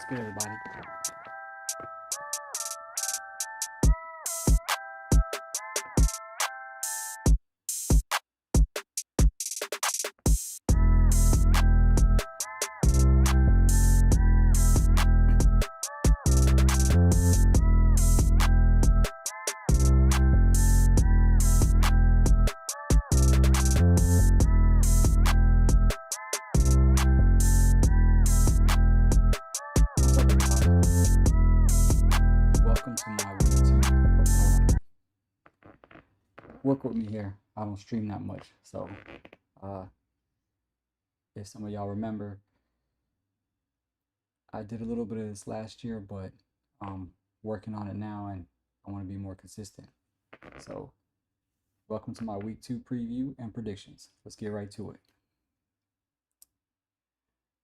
good, everybody? What's up, everybody? Welcome to my week two. Work with me here. I don't stream that much, so uh, if some of y'all remember, I did a little bit of this last year, but working on it now, and I want to be more consistent. So, welcome to my week two preview and predictions. Let's get right to it.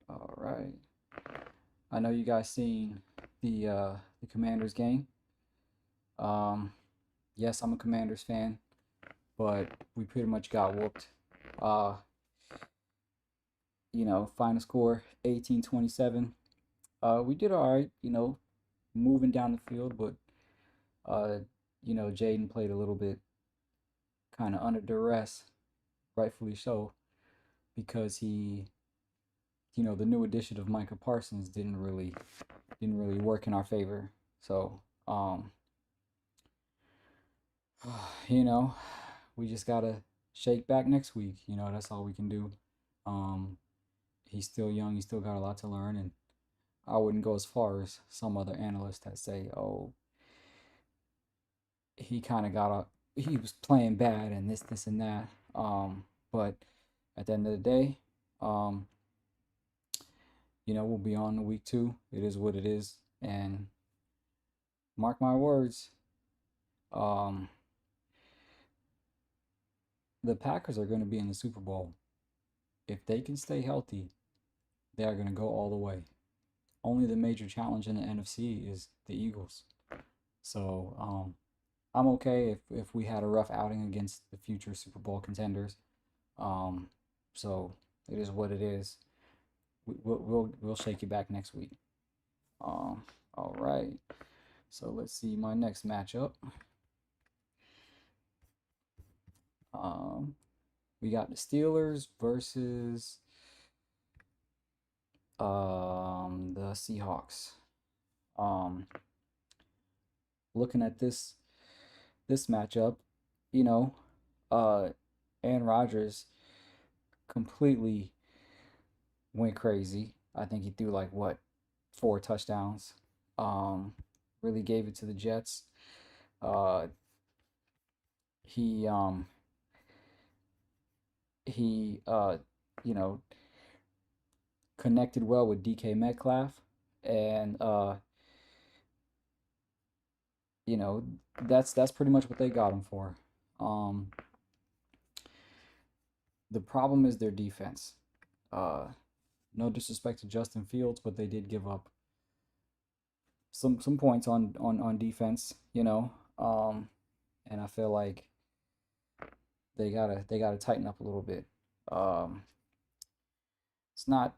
All right. I know you guys seen the Commanders game. Um, yes, I'm a Commanders fan, but we pretty much got whooped. Uh, Final score 18-27. We did all right, moving down the field, but uh, Jaden played a little bit kind of under duress, rightfully so, because the new addition of Micah Parsons didn't really work in our favor. So, you know, we just gotta shake back next week. That's all we can do. Um, he's still young. He's still got a lot to learn, and I wouldn't go as far as some other analysts that say, "Oh, he kind of he was playing bad and this and that." But at the end of the day, um, we'll be on to week two. It is what it is, and mark my words, um, the Packers are going to be in the Super Bowl. If they can stay healthy, they are going to go all the way. Only the major challenge in the NFC is the Eagles. So I'm okay if we had a rough outing against the future Super Bowl contenders. Um, so it is what it is. We'll shake you back next week. All right. So let's see my next matchup. We got the Steelers versus the Seahawks. Looking at this matchup, you know, Aaron Rodgers completely went crazy. I think he threw like what, 4 touchdowns. Um, really gave it to the Jets. Uh, he um he you know connected well with DK Metcalf, and you know that's pretty much what they got him for. Um, the problem is their defense. Uh, no disrespect to Justin Fields, but they did give up some points on defense, and I feel like they gotta tighten up a little bit. Um, it's not,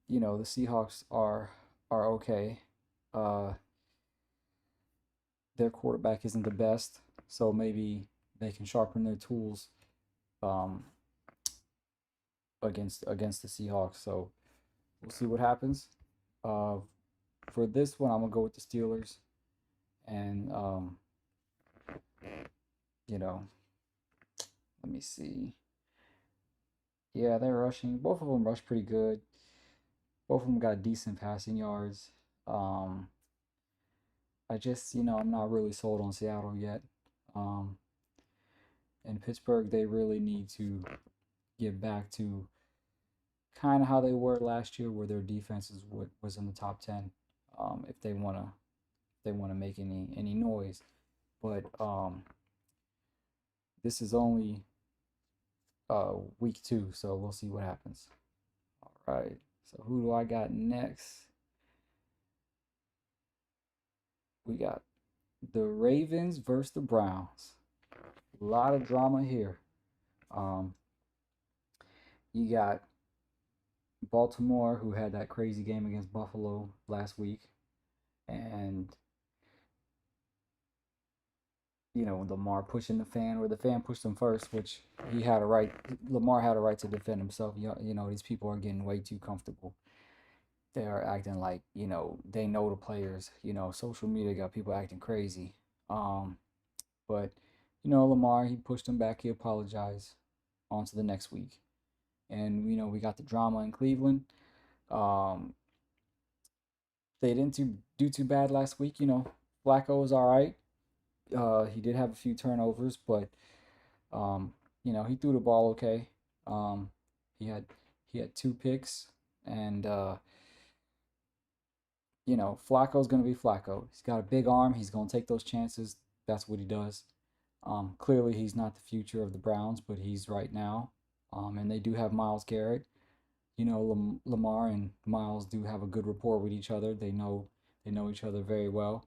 the Seahawks are okay. Uh, their quarterback isn't the best, so maybe they can sharpen their tools um, against the Seahawks. So we'll see what happens. Uh, for this one, I'm gonna go with the Steelers, and you know, let me see. Yeah, they're rushing. Both of them rush pretty good. Both of them got decent passing yards. Um, I just, I'm not really sold on Seattle yet. Um, in Pittsburgh, they really need to get back to kind of how they were last year, where their defense was in the top 10. If they wanna make any noise, but this is only week two, so we'll see what happens. All right. So who do I got next? We got the Ravens versus the Browns. A lot of drama here. Um, you got Baltimore, who had that crazy game against Buffalo last week, and Lamar pushing the fan, or the fan pushed him first, which he had a right. Lamar had a right to defend himself. These people are getting way too comfortable. They are acting like they know the players. Social media got people acting crazy. Um, but Lamar, he pushed him back. He apologized. On to the next week, and we got the drama in Cleveland. Um, they didn't do too bad last week. Flacco was all right. He did have a few turnovers, but um, he threw the ball okay. Um, he had he had two picks, and Flacco's gonna be Flacco. He's got a big arm. He's gonna take those chances. That's what he does. Clearly, he's not the future of the Browns, but he's right now. And they do have Myles Garrett. Lamar and Myles do have a good rapport with each other. They know each other very well.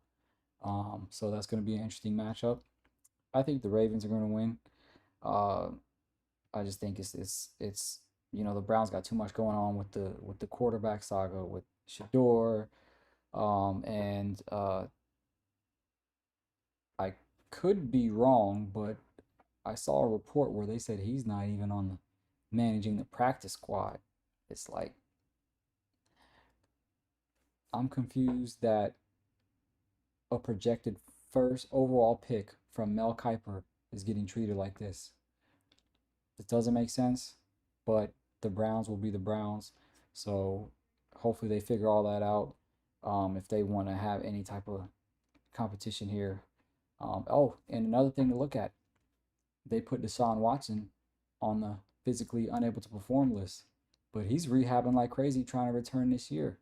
So that's going to be an interesting matchup. I think the Ravens are going to win. Uh, I just think it's the Browns got too much going on with the quarterback saga with Shador, and I could be wrong, but I saw a report where they said he's not even on the managing the practice squad. It's like I'm confused that a projected first overall pick from Mel Kiper is getting treated like this. It doesn't make sense, but the Browns will be the Browns. So hopefully they figure all that out if they want to have any type of competition here. And another thing to look at, they put Deshaun Watson on the physically unable to perform list, but he's rehabbing like crazy trying to return this year.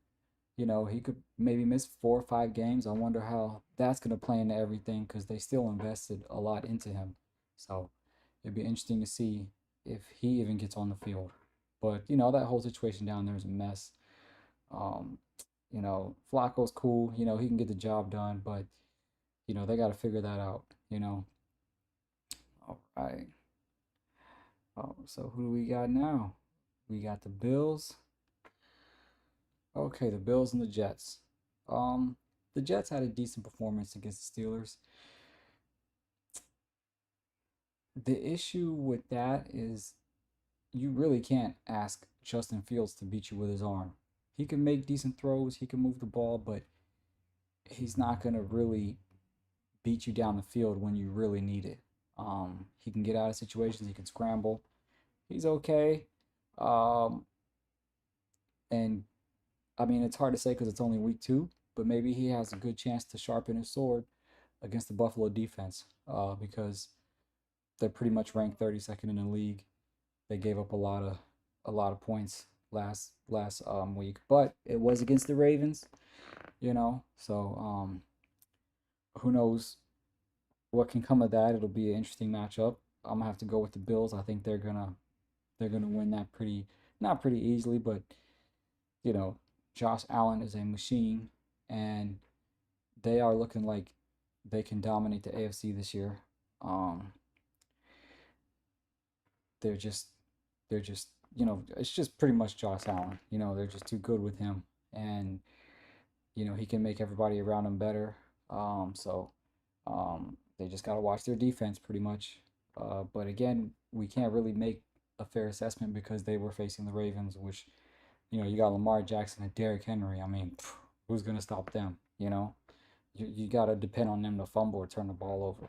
He could maybe miss 4 or 5 games. I wonder how that's going to play into everything because they still invested a lot into him. So it'd be interesting to see if he even gets on the field. But, that whole situation down there is a mess. Um, Flacco's cool. He can get the job done, but, they got to figure that out. All right. Oh, so who do we got now? We got the Bills. Okay, the Bills and the Jets. Um, the Jets had a decent performance against the Steelers. The issue with that is you really can't ask Justin Fields to beat you with his arm. He can make decent throws, he can move the ball, but he's not going to really beat you down the field when you really need it. He can get out of situations, he can scramble. He's okay. Um, and I mean, it's hard to say because it's only week 2, but maybe he has a good chance to sharpen his sword against the Buffalo defense because they're pretty much ranked 32nd in the league. They gave up a lot of points last week, but it was against the Ravens. So who knows what can come of that? It'll be an interesting matchup. I'm gonna have to go with the Bills. I think they're gonna win that pretty not pretty easily, but you know Josh Allen is a machine, and they are looking like they can dominate the AFC this year. Um, they're just they're just it's just pretty much Josh Allen. They're just too good with him, and he can make everybody around him better. They just got to watch their defense pretty much. But again, we can't really make a fair assessment because they were facing the Ravens, which you got Lamar Jackson and Derrick Henry. I mean, who's gonna stop them? You got to depend on them to fumble or turn the ball over.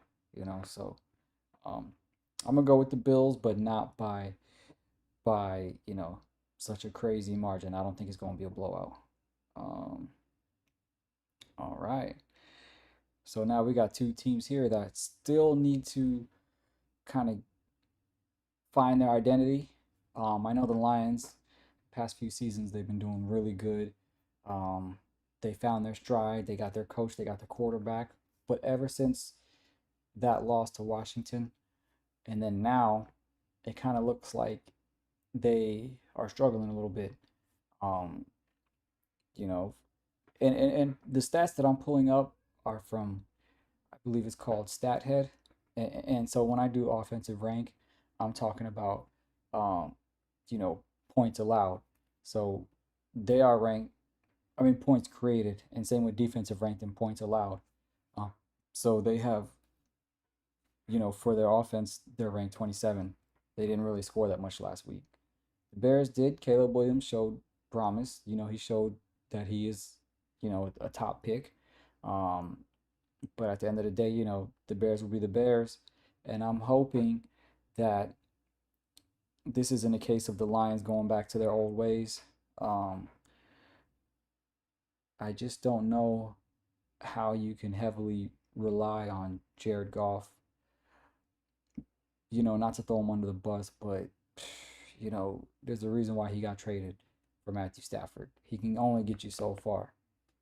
So um, I'm gonna go with the Bills, but not by such a crazy margin. I don't think it's gonna be a blowout. Um, all right. So now we got two teams here that still need to kind of find their identity. I know the Lions, past few seasons, they've been doing really good. Um, they found their stride. They got their coach. They got the quarterback. But ever since that loss to Washington, and then now, it kind of looks like they are struggling a little bit. Um, you know, and the stats that I'm pulling up are from, I believe it's called StatHead. And so when I do offensive rank, I'm talking about, um, points allowed. So they are ranked, I mean, points created, and same with defensive ranked and points allowed. Uh, so they have, for their offense, they're ranked 27. They didn't really score that much last week. The Bears did. Caleb Williams showed promise. He showed that he is, a top pick. Um, but at the end of the day, the Bears will be the Bears. And I'm hoping that this isn't a case of the Lions going back to their old ways. Um, I just don't know how you can heavily rely on Jared Goff, not to throw him under the bus, but, there's a reason why he got traded for Matthew Stafford. He can only get you so far.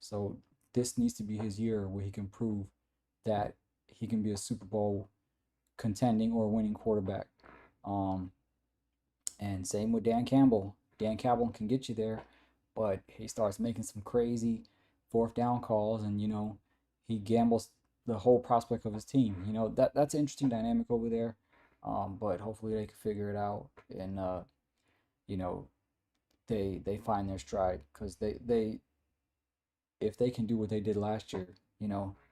So this needs to be his year where he can prove that he can be a Super Bowl contending or winning quarterback. Um, and same with Dan Campbell. Dan Campbell can get you there, but he starts making some crazy fourth down calls, and he gambles the whole prospect of his team. That's an interesting dynamic over there. But hopefully they can figure it out, and you know they find their stride, because they if they can do what they did last year,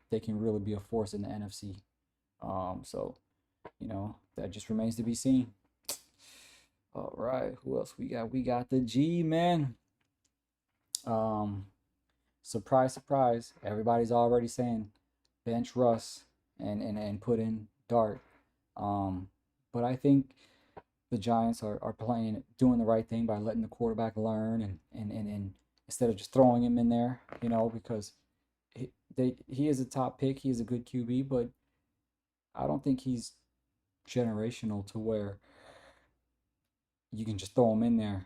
they can really be a force in the NFC. So that just remains to be seen. All right, who else we got? We got the G men. Um, Surprise, surprise. Everybody's already saying bench Russ and put in Dart. Um, but I think the Giants are doing the right thing by letting the quarterback learn, and instead of just throwing him in there, because he is a top pick. He is a good QB, but I don't think he's generational to where you can just throw him in there,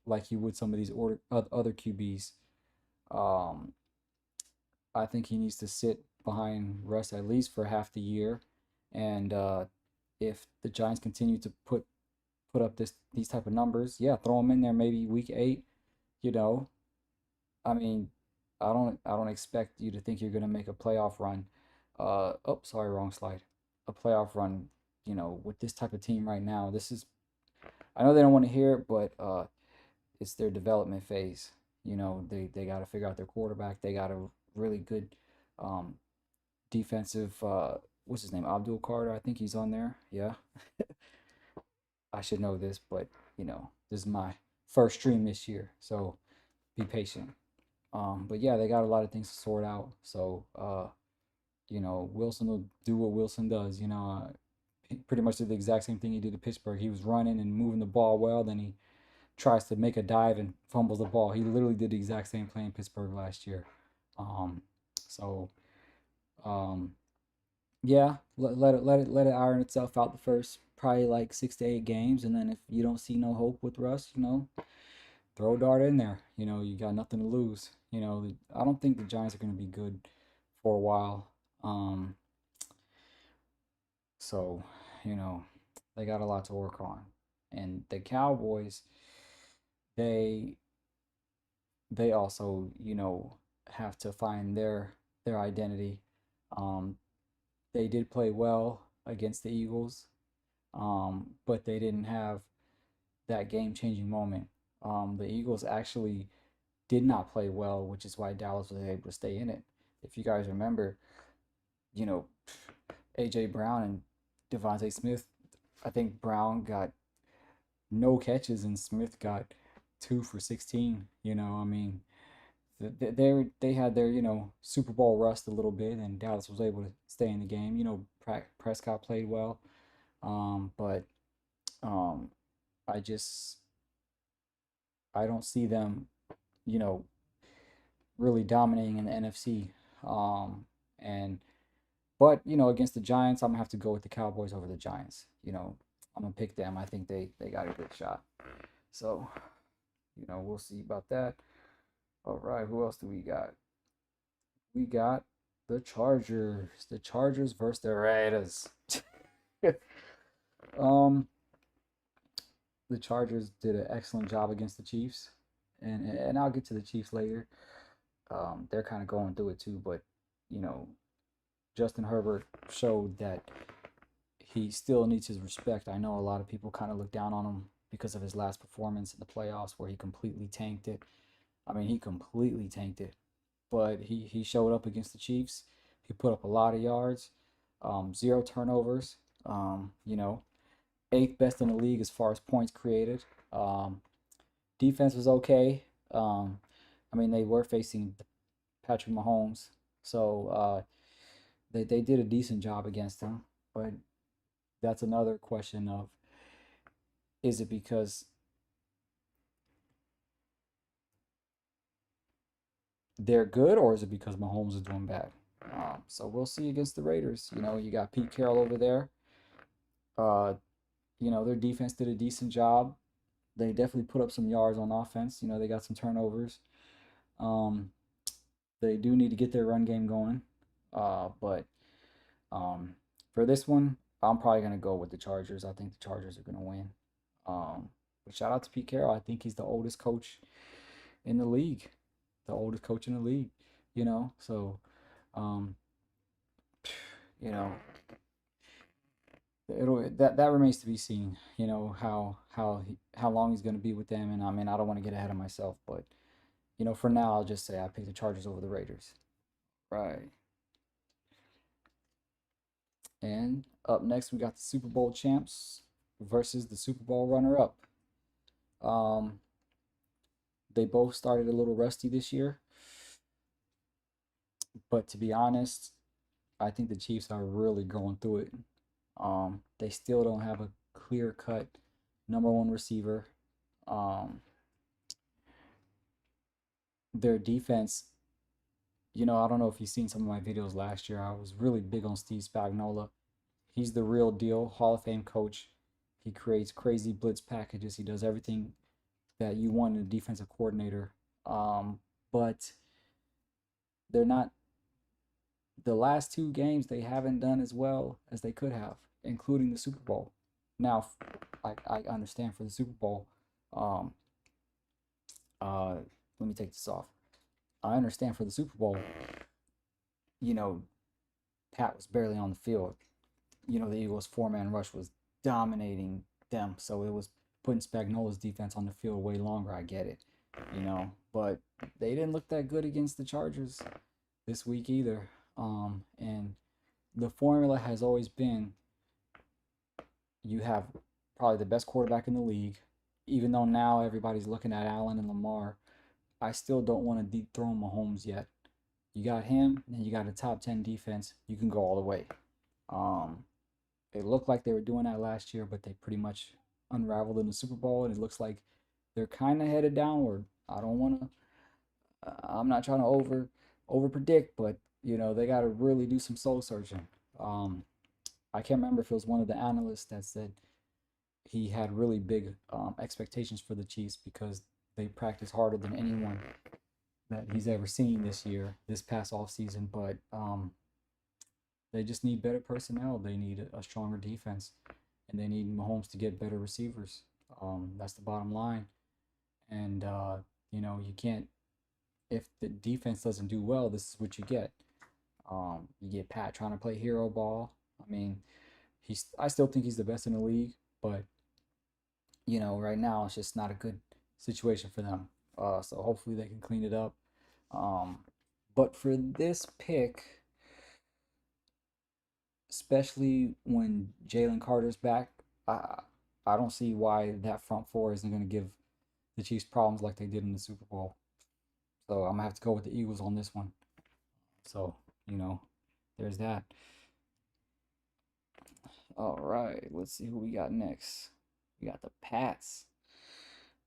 like you would some of these other QBs. Um, I think he needs to sit behind Russ at least for half the year, and if the Giants continue to put up these type of numbers, yeah, throw him in there maybe week 8. You know, I mean, I don't expect you to think you're gonna make a playoff run. Oh, sorry, wrong slide. A playoff run, with this type of team right now. This is, I know they don't want to hear it, but it's their development phase. They got to figure out their quarterback. They got a really good um, defensive. What's his name? Abdul Carter. I think he's on there. Yeah, I should know this, but this is my first stream this year, so be patient. But yeah, they got a lot of things to sort out. So Wilson will do what Wilson does. He pretty much did the exact same thing he did to Pittsburgh. He was running and moving the ball well, then he tries to make a dive and fumbles the ball. He literally did the exact same play in Pittsburgh last year. Um, so um, yeah, let it iron itself out the first probably like 6 to 8 games, and then if you don't see no hope with Russ, throw Dart in there. You got nothing to lose. I don't think the Giants are going to be good for a while. Um, so you know they got a lot to work on, and the Cowboys, they they also, have to find their identity. Um, they did play well against the Eagles, but they didn't have that game-changing moment. The Eagles actually did not play well, which is why Dallas was able to stay in it. If you guys remember, you know, AJ Brown and Devontae Smith, I think Brown got no catches and Smith got 2 for 16. I mean, they had their Super Bowl rust a little bit, and Dallas was able to stay in the game. Prescott played well, but um, I just I don't see them you know really dominating in the NFC. And but against the Giants, I'm gonna have to go with the Cowboys over the Giants. I'm gonna pick them. I think they got a good shot. So we'll see about that. All right, who else do we got? We got the Chargers. The Chargers versus the Raiders. um, the Chargers did an excellent job against the Chiefs, and I'll get to the Chiefs later. They're kind of going through it too, but you know, Justin Herbert showed that he still needs his respect. I know a lot of people kind of look down on him because of his last performance in the playoffs where he completely tanked it. I mean, he completely tanked it. But he showed up against the Chiefs. He put up a lot of yards, zero turnovers. You know, eighth best in the league as far as points created. Um, Defense was okay. I mean, they were facing Patrick Mahomes, so they did a decent job against him. But that's another question of, is it because they're good, or is it because Mahomes is doing bad? So we'll see against the Raiders. You know, you got Pete Carroll over there. Uh, you know, their defense did a decent job. They definitely put up some yards on offense. You know, they got some turnovers. Um, they do need to get their run game going. But um, for this one, I'm probably gonna go with the Chargers. I think the Chargers are gonna win. But shout out to Pete Carroll. I think he's the oldest coach in the league, the oldest coach in the league. You know, so um, you know, that remains to be seen. You know how long he's gonna be with them, and I mean I don't want to get ahead of myself, but you know for now I'll just say I pick the Chargers over the Raiders. Right. And up next we got the Super Bowl champs versus the Super Bowl runner-up. Um, they both started a little rusty this year, but to be honest, I think the Chiefs are really going through it. They still don't have a clear-cut number one receiver. Um, their defense, you know, I don't know if you've seen some of my videos last year. I was really big on Steve Spagnuolo. He's the real deal, Hall of Fame coach. He creates crazy blitz packages. He does everything that you want in a defensive coordinator. But they're not, the last two games they haven't done as well as they could have, including the Super Bowl. Now, I understand for the Super Bowl. Um, uh, Let me take this off. I understand for the Super Bowl. You know, Pat was barely on the field. You know, the Eagles' four-man rush was dominating them, so it was putting Spagnuolo's defense on the field way longer. I get it, you know, but they didn't look that good against the Chargers this week either. And the formula has always been you have probably the best quarterback in the league, even though now everybody's looking at Allen and Lamar. I still don't want to dethrone Mahomes yet. You got him, and you got a top 10 defense. You can go all the way. Um, it looked like they were doing that last year, but they pretty much unraveled in the Super Bowl, and it looks like they're kind of headed downward. I don't want to. I'm not trying to over predict, but you know they got to really do some soul searching. Um, I can't remember if it was one of the analysts that said he had really big expectations for the Chiefs because they practice harder than anyone that he's ever seen this year, this past off season. But they just need better personnel. They need a stronger defense, and they need Mahomes to get better receivers. That's the bottom line. And you know, you can't, if the defense doesn't do well, this is what you get. You get Pat trying to play hero ball. I mean, I still think he's the best in the league, but you know, right now it's just not a good situation for them. So hopefully they can clean it up. Um, but for this pick, especially when Jalen Carter's back, I I don't see why that front four isn't going to give the Chiefs problems like they did in the Super Bowl. So I'm gonna have to go with the Eagles on this one. So you know, there's that. All right, let's see who we got next. We got the Pats.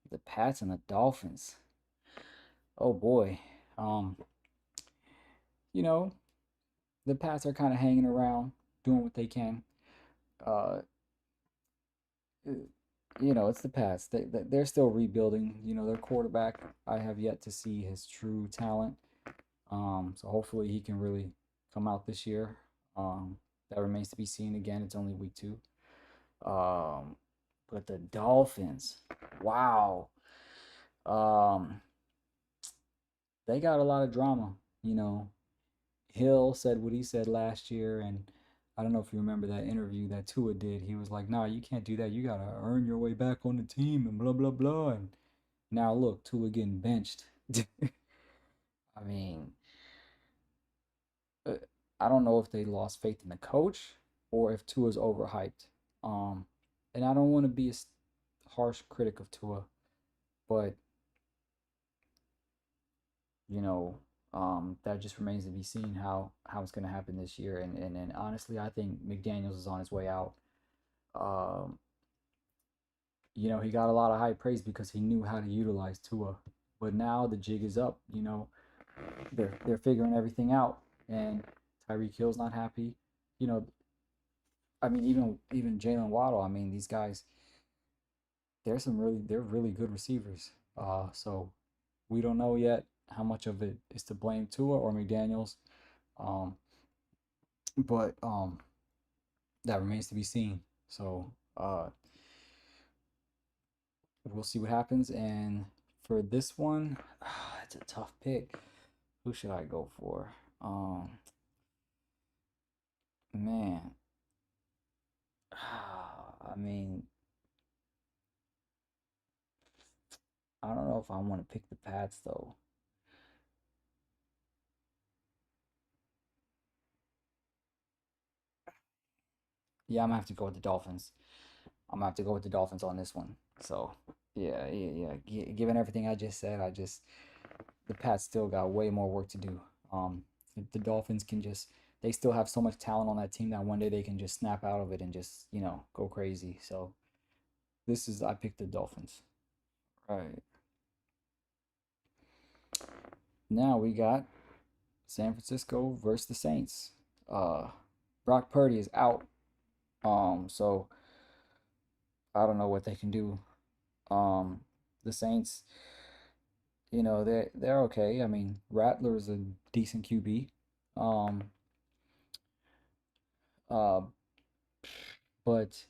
The Pats and the Dolphins. Oh boy. Um, you know, the Pats are kind of hanging around, doing what they can. Uh, you know, it's the Pats. They're still rebuilding. You know, their quarterback, I have yet to see his true talent. So hopefully he can really come out this year. That remains to be seen. Again, it's only week two. Um, but the Dolphins, wow. Um, they got a lot of drama. You know, Hill said what he said last year, and I don't know if you remember that interview that Tua did. He was like, "Nah, you can't do that. You gotta earn your way back on the team and blah blah blah." And now look, Tua getting benched. I mean, uh, I don't know if they lost faith in the coach or if Tua's overhyped. Um, and I don't want to be a harsh critic of Tua, but you know, that just remains to be seen how it's going to happen this year. And honestly, I think McDaniels is on his way out. Um, he got a lot of high praise because he knew how to utilize Tua, but now the jig is up. They're figuring everything out, and Tyreek Hill's not happy. You know, I mean, even Jalen Waddle. I mean, these guys, they're really good receivers. So we don't know yet how much of it is to blame Tua or McDaniels. Um, but that remains to be seen. So we'll see what happens. And for this one, it's a tough pick. Who should I go for? Man, I mean, I don't know if I want to pick the Pats though. Yeah, I'm gonna have to go with the Dolphins. I'm gonna have to go with the Dolphins on this one. So yeah. Given everything I just said, the Pats still got way more work to do. The Dolphins can just they still have so much talent on that team that one day they can just snap out of it and just go crazy. So I picked the Dolphins. Right now we got San Francisco versus the Saints. Uh, Brock Purdy is out. So I don't know what they can do. Um, the Saints, they're okay. I mean, Rattler is a decent QB. Um, uh, but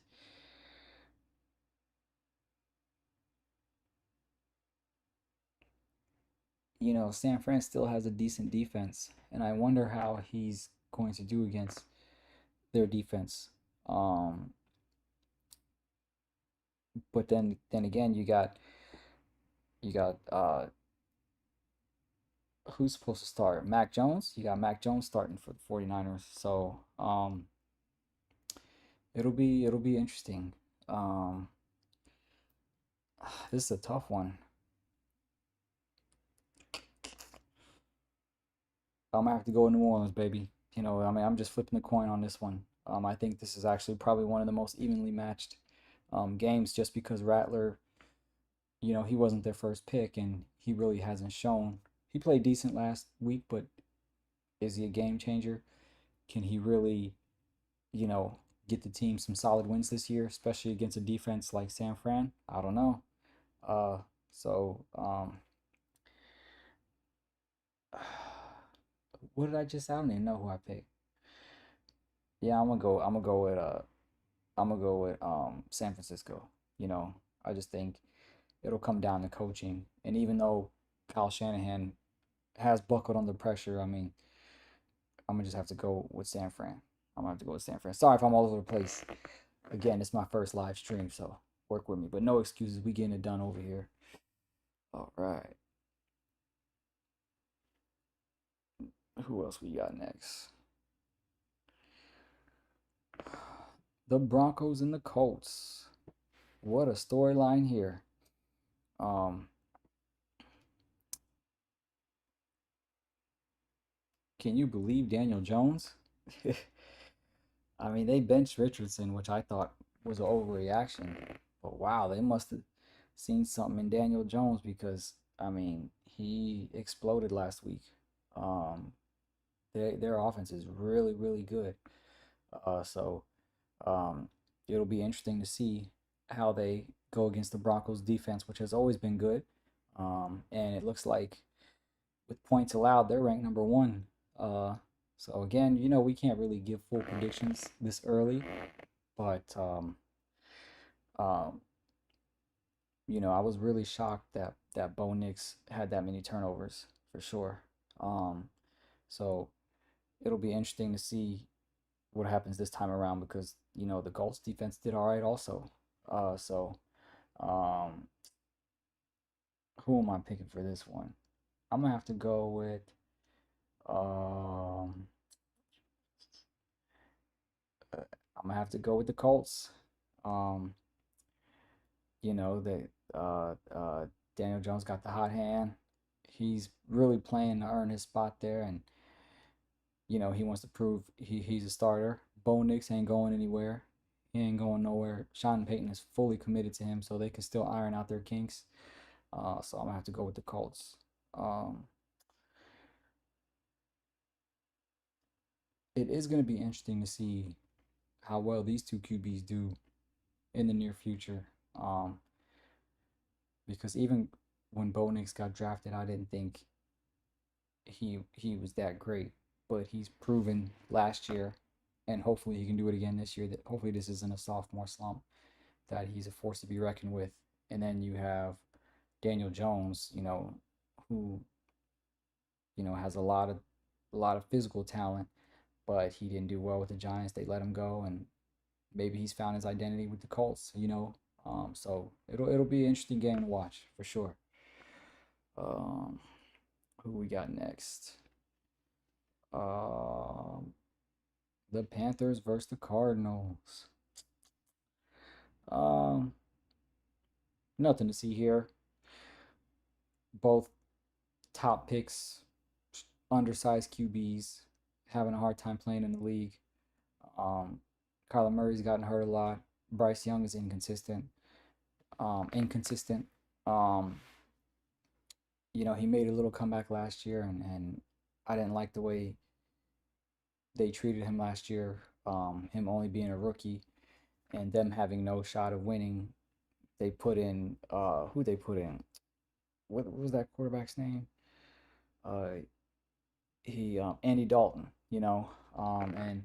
San Fran still has a decent defense, and I wonder how he's going to do against their defense. Um, but then again, you got who's supposed to start? Mac Jones. You got Mac Jones starting for the 49ers. So it'll be interesting. Um, this is a tough one. I'm gonna have to go with New Orleans, baby. I mean, I'm just flipping the coin on this one. I think this is actually probably one of the most evenly matched games, just because Rattler, he wasn't their first pick, and he really hasn't shown. He played decent last week, but is he a game changer? Can he really, you know, get the team some solid wins this year, especially against a defense like San Fran? I don't know. Uh, so what did I just? I don't even know who I picked. Yeah, I'm gonna go with San Francisco. You know, I just think it'll come down to coaching, and even though Kyle Shanahan has buckled under pressure, I mean, I'm gonna just have to go with San Fran. I'm gonna have to go with San Fran. Sorry if I'm all over the place. Again, it's my first live stream, so work with me. But no excuses. We getting it done over here. All right. Who else we got next? The Broncos and the Colts. What a storyline here. Um, can you believe Daniel Jones? I mean, they benched Richardson, which I thought was an overreaction. But wow, they must have seen something in Daniel Jones because I mean, he exploded last week. Um, their offense is really, really good. So um, it'll be interesting to see how they go against the Broncos defense, which has always been good. And it looks like with points allowed, they're ranked number one. Uh, so again, we can't really give full predictions this early, but um, I was really shocked that Bo Nix had that many turnovers for sure. So it'll be interesting to see what happens this time around because the Colts defense did all right also. So um, who am I picking for this one? I'm gonna have to go with um, uh, I'm gonna have to go with the Colts. Um, that Daniel Jones got the hot hand. He's really playing to earn his spot there, and he wants to prove he's a starter. Bo Nix ain't going anywhere. He ain't going nowhere. Sean Payton is fully committed to him, so they can still iron out their kinks. So I'm gonna have to go with the Colts. Um, it is gonna be interesting to see how well these two QBs do in the near future. Because even when Bo Nix got drafted, I didn't think he was that great, but he's proven last year, and hopefully he can do it again this year. That hopefully this isn't a sophomore slump. That he's a force to be reckoned with. And then you have Daniel Jones, who has a lot of physical talent, but he didn't do well with the Giants. They let him go, and maybe he's found his identity with the Colts. So it'll be an interesting game to watch for sure. Um, who we got next? Um, the Panthers versus the Cardinals. Um, Nothing to see here. Both top picks, undersized QBs, having a hard time playing in the league. Um, Kyler Murray's gotten hurt a lot. Bryce Young is inconsistent. Inconsistent. Um, he made a little comeback last year, and I didn't like the way they treated him last year. Him only being a rookie and them having no shot of winning. They put in who they put in. What was that quarterback's name? Uh, he Andy Dalton. And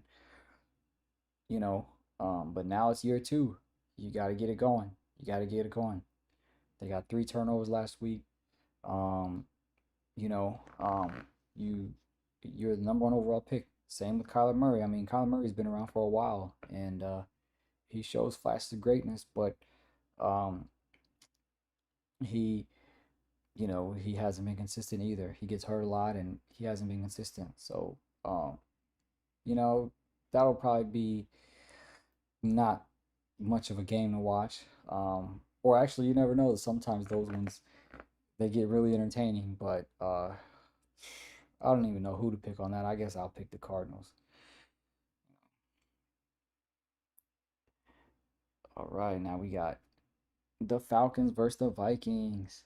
you know, but now it's year two. You got to get it going. You got to get it going. They got 3 turnovers last week. Um, you know, you you're the number one overall pick. Same with Kyler Murray. I mean, Kyler Murray's been around for a while, and he shows flashes of greatness, but um, he, he hasn't been consistent either. He gets hurt a lot, and he hasn't been consistent. So, you know, that'll probably be not much of a game to watch. Or actually, you never know. Sometimes those ones they get really entertaining, but I don't even know who to pick on that. I guess I'll pick the Cardinals. All right, now we got the Falcons versus the Vikings.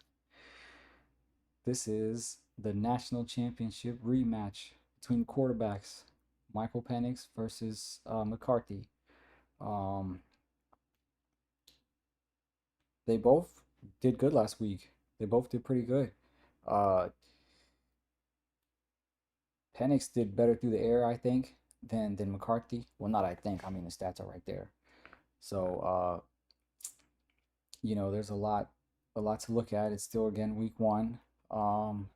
This is the national championship rematch between quarterbacks, Michael Penix versus McCarthy. Um, they both did good last week. They both did pretty good. Uh, Penix did better through the air, I think, than McCarthy. Well, not I think. I mean, the stats are right there. So, there's a lot to look at. It's still again week one. Um,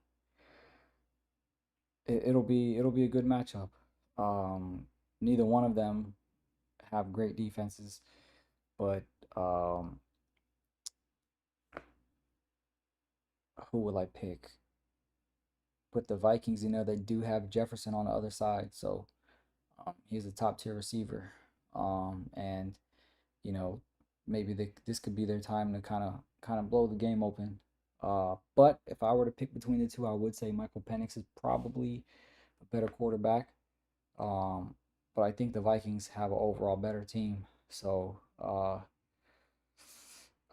it'll be a good matchup. Um, Neither one of them have great defenses, but um, who will I pick? Put the Vikings in there. They do have Jefferson on the other side, so he's a top tier receiver. And you know, maybe this could be their time to kind of blow the game open. But if I were to pick between the two, I would say Michael Penix is probably a better quarterback. Um, but I think the Vikings have an overall better team, so I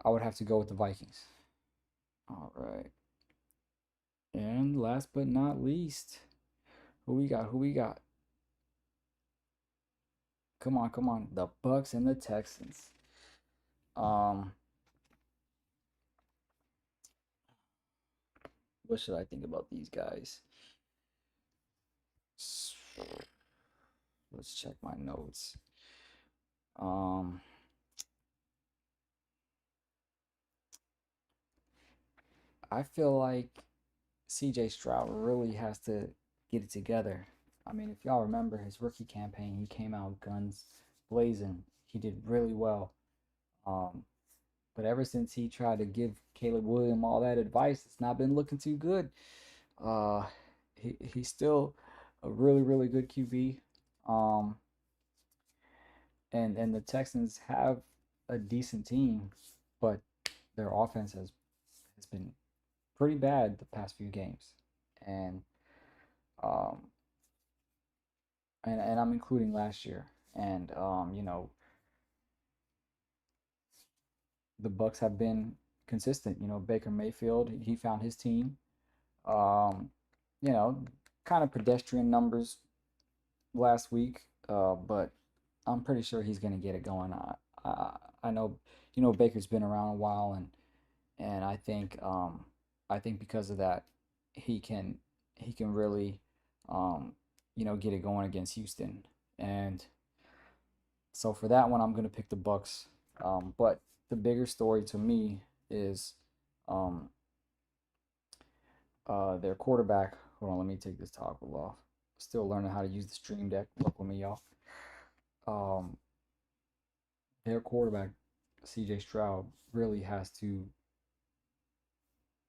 would have to go with the Vikings. All right. And last but not least, who we got? Who we got? Come on, come on. The Bucks and the Texans. Um, what should I think about these guys? Let's check my notes. Um, I feel like CJ Stroud really has to get it together. I mean, if y'all remember his rookie campaign, he came out guns blazing. He did really well. Um, but ever since he tried to give Caleb Williams all that advice, it's not been looking too good. Uh, he's still a really good QB. Um, and the Texans have a decent team, but their offense has been pretty bad the past few games, and um, and I'm including last year. And you know, the Bucks have been consistent. You know, Baker Mayfield, he found his team. Um, you know, kind of pedestrian numbers last week, but I'm pretty sure he's gonna get it going. I know, you know, Baker's been around a while, and I think because of that, he can he can really you know, get it going against Houston. And so for that one, I'm gonna pick the Bucks. But the bigger story to me is um, their quarterback. Hold on, let me take this toggle off. Still learning how to use the Stream Deck. Look with me, y'all. Um, their quarterback, C.J. Stroud, really has to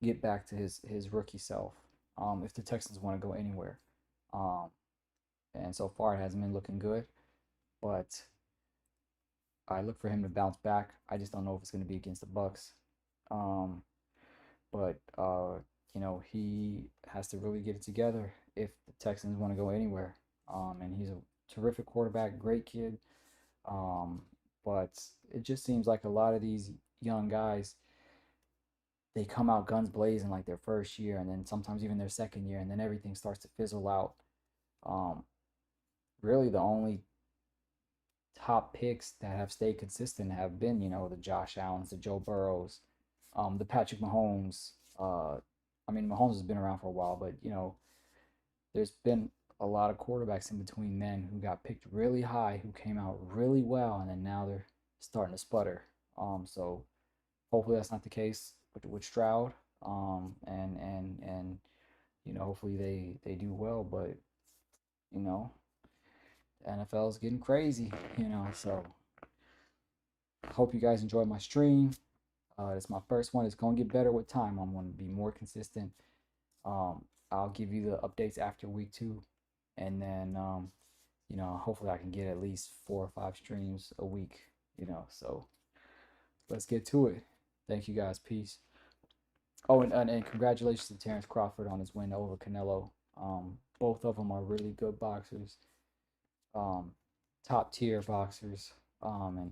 get back to his rookie self. If the Texans want to go anywhere. Um, and so far it hasn't been looking good, but I look for him to bounce back. I just don't know if it's going to be against the Bucks. Um, but you know, he has to really get it together if the Texans want to go anywhere. And he's a terrific quarterback, great kid. Um, but it just seems like a lot of these young guys, they come out guns blazing like their first year, and then sometimes even their second year, and then everything starts to fizzle out. Um, really, the only top picks that have stayed consistent have been, you know, the Josh Allens, the Joe Burrows, the Patrick Mahomes. I mean, Mahomes has been around for a while, but you know, there's been a lot of quarterbacks in between then who got picked really high, who came out really well, and then now they're starting to sputter. So hopefully that's not the case with Stroud. And you know, hopefully they do well, but you know, the NFL is getting crazy, you know. So hope you guys enjoyed my stream. It's my first one. It's gonna get better with time. I'm gonna be more consistent. I'll give you the updates after week 2, and then you know, hopefully I can get at least 4 or 5 streams a week. You know, so let's get to it. Thank you guys. Peace. Oh, and congratulations to Terrence Crawford on his win over Canelo. Both of them are really good boxers, um, top tier boxers. And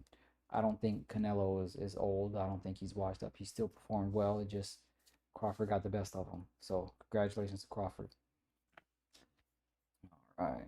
I don't think Canelo is old. I don't think he's washed up. He still performed well. It just Crawford got the best of him. So congratulations to Crawford. All right.